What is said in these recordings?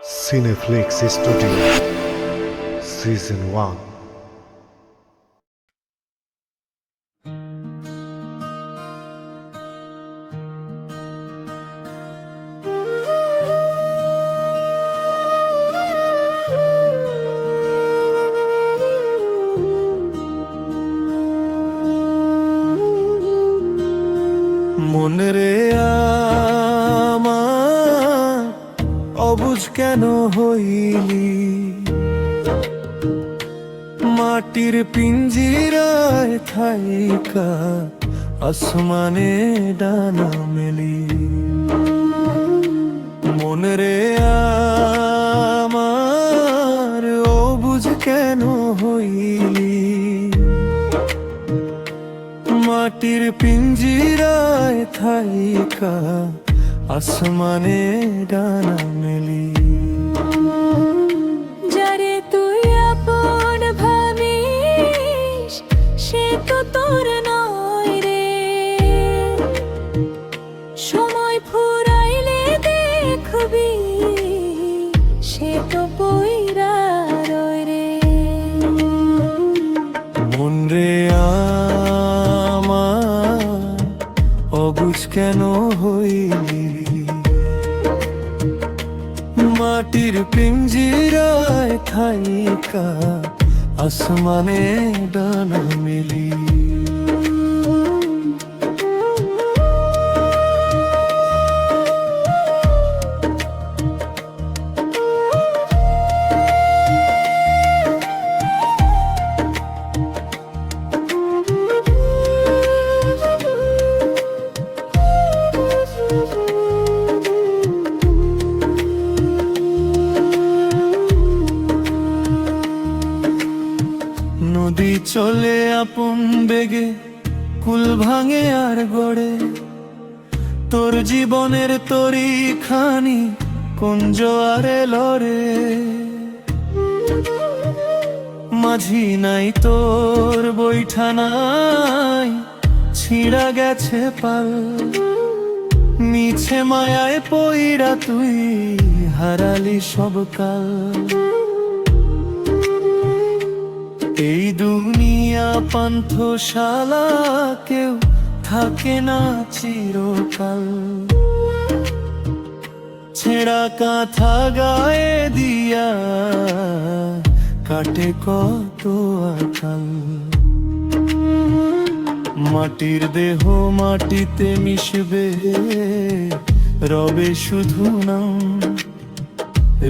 Cineflix Studio Season 1. মনরে আমার অবুঝ কেন হইলি, মাটির পিঞ্জিরায় থাইকা আসমানে ডানা মেলি। মনরে আমার অবুঝ কেন হইলি, মাটির পিঞ্জিরায় থাইকা আসমানে ডানা মেলি। যারে তুই আপন ভাবিস সে তো তোর নয় রে, সময় ফুরাইলে দেখবি সে তো পইরা রয় রে। মন রে অবুঝ কেন হইলি, মাটির পিঞ্জিরায় থাইকা আসমানে ডানা মেলি। নদী চলে আপন বেগে, কুল ভাঙে আর গড়ে, তোর জীবনের তরি খানি কোন জোয়ারে লড়ে। মাঝি নাই তোর বৈঠা নাই, ছিঁড়া গেছে পাল, মিছে মায়ায় পইরা তুই হারালি সব কাল। এই দুনিয়া পান্থশালা, কেউ থাকে না চিরকাল, ছেঁড়া কাঁথা গায়ে দিয়া কাটে কত আকাল। মাটির দেহ মাটিতে মিশবে, রবে শুধু নাম,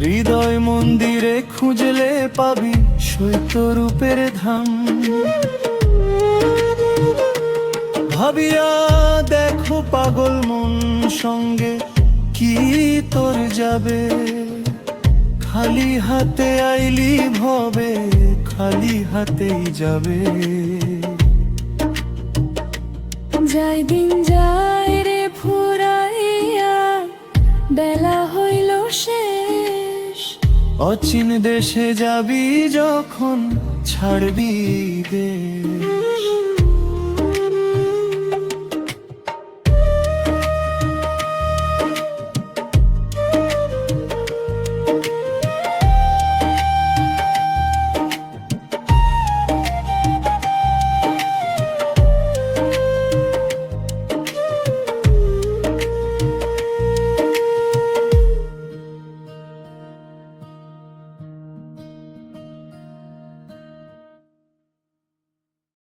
হৃদয় মন্দিরে খুঁজলে পাবি সৈত রূপের ধাম। ভাবিয়া দেখো পাগল মন সঙ্গে কি তোর যাবে, খালি হাতে আইলি ভবে খালি হাতেই যাবে। যাই দিন যায় রে ফুরাইয়া, বেলা হইল শেষ, অচিন দেশে যাবি যখন ছাড়বি দেশ।